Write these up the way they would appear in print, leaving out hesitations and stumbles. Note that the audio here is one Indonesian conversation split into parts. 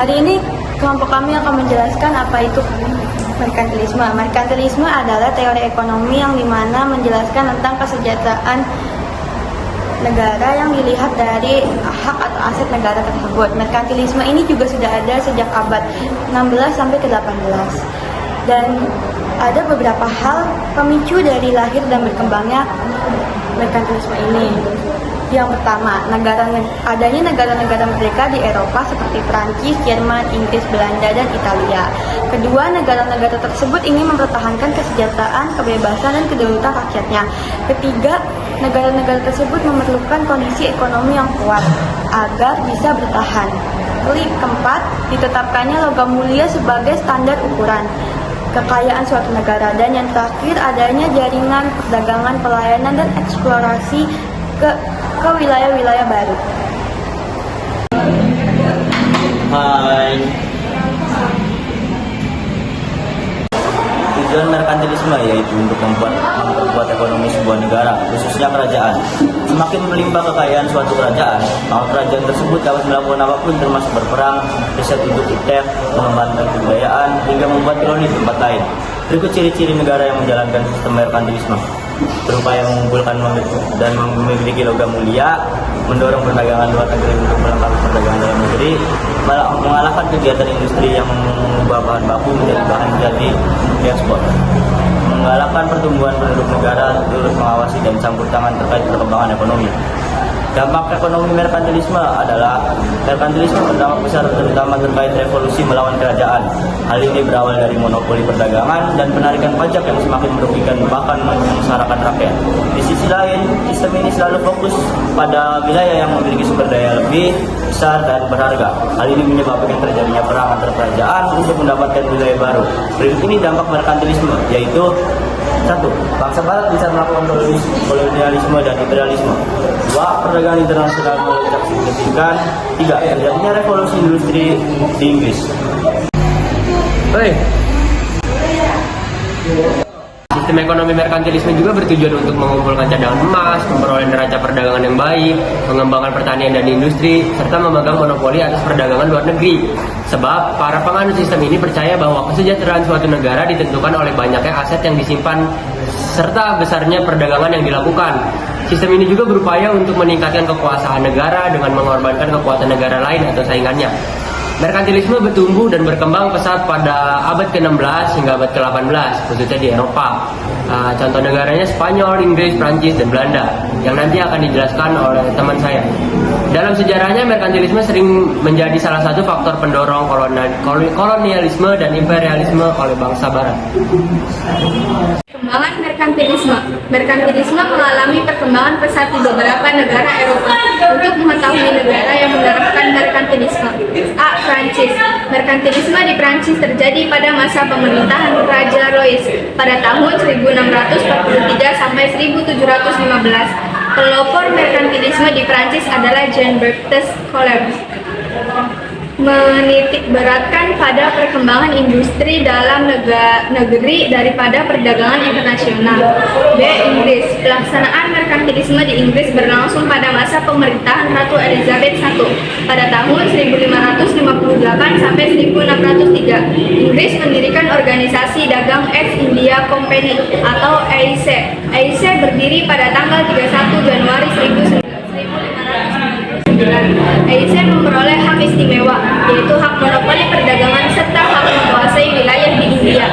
Hari ini kelompok kami akan menjelaskan apa itu merkantilisme. Merkantilisme adalah teori ekonomi yang dimana menjelaskan tentang kesejahteraan negara yang dilihat dari hak atau aset negara tersebut. Merkantilisme ini juga sudah ada sejak abad 16 sampai ke 18. Dan ada beberapa hal pemicu dari lahir dan berkembangnya merkantilisme ini. Yang pertama, adanya negara-negara merdeka di Eropa seperti Prancis, Jerman, Inggris, Belanda, dan Italia. Kedua, negara-negara tersebut ingin mempertahankan kesejahteraan, kebebasan, dan kedaulatan rakyatnya. Ketiga, negara-negara tersebut memerlukan kondisi ekonomi yang kuat agar bisa bertahan. Keempat, ditetapkannya logam mulia sebagai standar ukuran kekayaan suatu negara. Dan yang terakhir, adanya jaringan perdagangan, pelayanan, dan eksplorasi ke wilayah-wilayah baru. Hai. Tujuan merkantilisme yaitu untuk memperkuat ekonomi sebuah negara, khususnya kerajaan. Semakin melimpah kekayaan suatu kerajaan, maka kerajaan tersebut dapat melakukan apapun termasuk berperang, riset untuk iptek, mengembangkan kebudayaan, hingga membuat koloni di tempat lain. Berikut ciri-ciri negara yang menjalankan sistem merkantilisme: berupaya mengumpulkan dan memiliki logam mulia, mendorong perdagangan luar negeri untuk melengkapi perdagangan dalam negeri, mengalahkan kegiatan industri yang mengubah bahan baku menjadi bahan jadi ekspor, menggalakkan pertumbuhan penduduk negara, turut mengawasi dan campur tangan terkait perkembangan ekonomi. Dampak ekonomi merkantilisme adalah merkantilisme berdampak besar terutama terkait revolusi melawan kerajaan. Hal ini berawal dari monopoli perdagangan dan penarikan pajak yang semakin merugikan bahkan menyengsarakan rakyat. Di sisi lain, sistem ini selalu fokus pada wilayah yang memiliki sumber daya lebih besar dan berharga. Hal ini menyebabkan terjadinya perang antar kerajaan untuk mendapatkan wilayah baru. Berikut ini dampak merkantilisme, yaitu 1. Bangsa Barat bisa melakukan kolonialisme dan imperialisme. 2. Perdagangan internasional melonjak signifikan. 3. Terjadinya revolusi industri di Inggris. Sistem ekonomi merkantilisme juga bertujuan untuk mengumpulkan cadangan emas, memperoleh neraca perdagangan yang baik, mengembangkan pertanian dan industri, serta memegang monopoli atas perdagangan luar negeri. Sebab para penganut sistem ini percaya bahwa kesejahteraan suatu negara ditentukan oleh banyaknya aset yang disimpan serta besarnya perdagangan yang dilakukan. Sistem ini juga berupaya untuk meningkatkan kekuasaan negara dengan mengorbankan kekuatan negara lain atau saingannya. Merkantilisme bertumbuh dan berkembang pesat pada abad ke-16 hingga abad ke-18, khususnya di Eropa. Contoh negaranya Spanyol, Inggris, Prancis, dan Belanda, yang nanti akan dijelaskan oleh teman saya. Dalam sejarahnya, merkantilisme sering menjadi salah satu faktor pendorong kolonialisme dan imperialisme oleh bangsa Barat. Perkembangan merkantilisme. Merkantilisme mengalami perkembangan pesat di beberapa negara Eropa. Untuk mengetahui negara yang menerapkan merkantilisme: A. Prancis. Merkantilisme di Prancis terjadi pada masa pemerintahan Raja Louis pada tahun 1643 sampai 1715. Pelopor merkantilisme di Prancis adalah Jean-Baptiste Colbert. Menitik beratkan pada perkembangan industri dalam negeri daripada perdagangan internasional. B. Inggris. Pelaksanaan merkantilisme di Inggris berlangsung pada masa pemerintahan Ratu Elizabeth I pada tahun 1558 sampai 1603. Inggris mendirikan organisasi dagang East India Company atau EIC. EIC berdiri pada tanggal 31 Januari 1599. EIC memperoleh hak istimewa, yaitu hak monopoli perdagangan serta hak menguasai wilayah di India,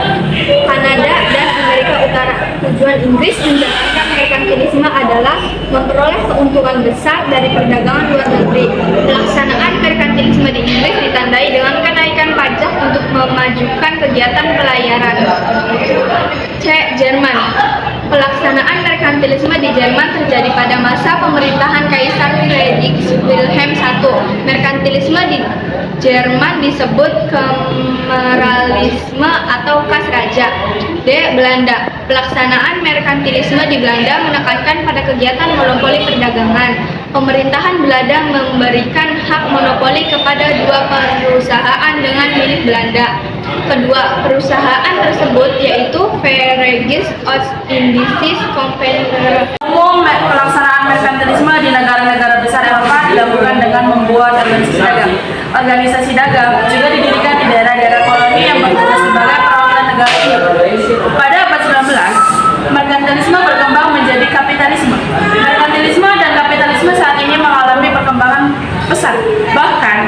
Kanada, dan Amerika Utara. Tujuan Inggris menjalankan merkantilisme adalah memperoleh keuntungan besar dari perdagangan luar negeri. Pelaksanaan merkantilisme di Inggris ditandai dengan kenaikan pajak untuk memajukan kegiatan pelayaran. C. Jerman. Pelaksanaan merkantilisme di Jerman terjadi pada masa pemerintahan Kaisar Friedrich Wilhelm I. Merkantilisme di Jerman disebut kameralisme atau kas raja. D. Belanda. Pelaksanaan merkantilisme di Belanda menekankan pada kegiatan monopoli perdagangan. Pemerintahan Belanda memberikan hak monopoli kepada 2 perusahaan dengan milik Belanda. Kedua perusahaan tersebut yaitu Vereges Ost-Indische Company. Pelaksanaan merkantilisme di negara-negara besar Eropa dilakukan dengan membuat organisasi dagang. organisasi dagang juga didirikan di daerah-daerah koloni yang bertugas sebagai perwakilan negara ini. Pada abad 19, merkantilisme berkembang menjadi kapitalisme. Merkantilisme dan kapitalisme saat ini mengalami perkembangan pesat. Bahkan,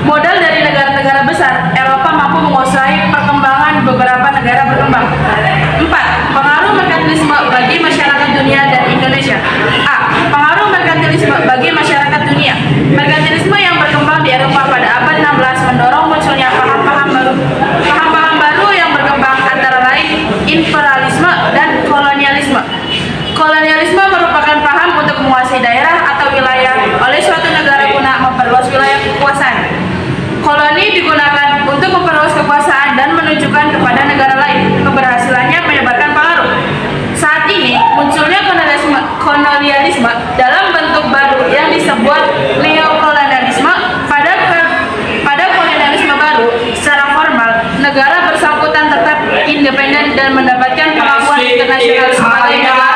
modal dari negara-negara besar Eropa mampu menguasai perkembangan beberapa negara berkembang. 4. Pengaruh merkantilisme bagi masyarakat dunia dan Indonesia. A. Pengaruh merkantilisme bagi masyarakat dunia. Merkantilisme yang berkembang di Eropa pada abad 16 mendorong munculnya paham-paham baru yang berkembang antara lain imperialisme dan kolonialisme. Kolonialisme merupakan paham untuk menguasai daerah atau wilayah oleh suatu negara guna memperluas wilayah kekuasaan. Koloni digunakan untuk memperluas kekuasaan dan menunjukkan kepada negara lain keberhasilannya menyebarkan pengaruh. Saat ini munculnya kolonialisme dalam bentuk baru yang disebut neokolonialisme. Pada kolonialisme baru, secara formal negara bersangkutan tetap independen dan mendapatkan pengakuan internasional sebagai negara.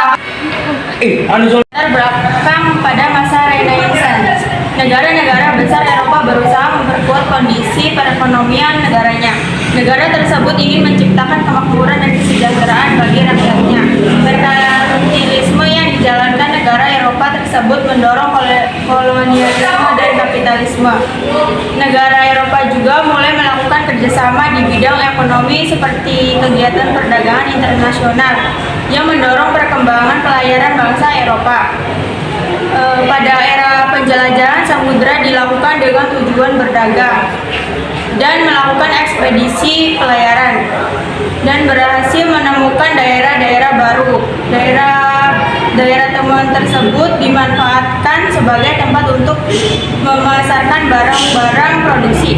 Latar belakang pada masa Renaissance. Negara-negara besar Eropa berusaha memperkuat kondisi perekonomian negaranya. Negara tersebut ingin menciptakan kemakmuran dan kesejahteraan bagi rakyatnya. Merkantilisme yang dijalankan negara Eropa tersebut mendorong kolonialisme dan kapitalisme. Negara Eropa juga mulai melakukan kerjasama di bidang ekonomi seperti kegiatan perdagangan internasional yang mendorong perkembangan pelayaran bangsa Eropa. Pada era penjelajahan, samudra dilakukan dengan tujuan berdagang dan melakukan ekspedisi pelayaran dan berhasil menemukan daerah-daerah baru. Daerah temuan tersebut dimanfaatkan sebagai tempat untuk memasarkan barang-barang produksi.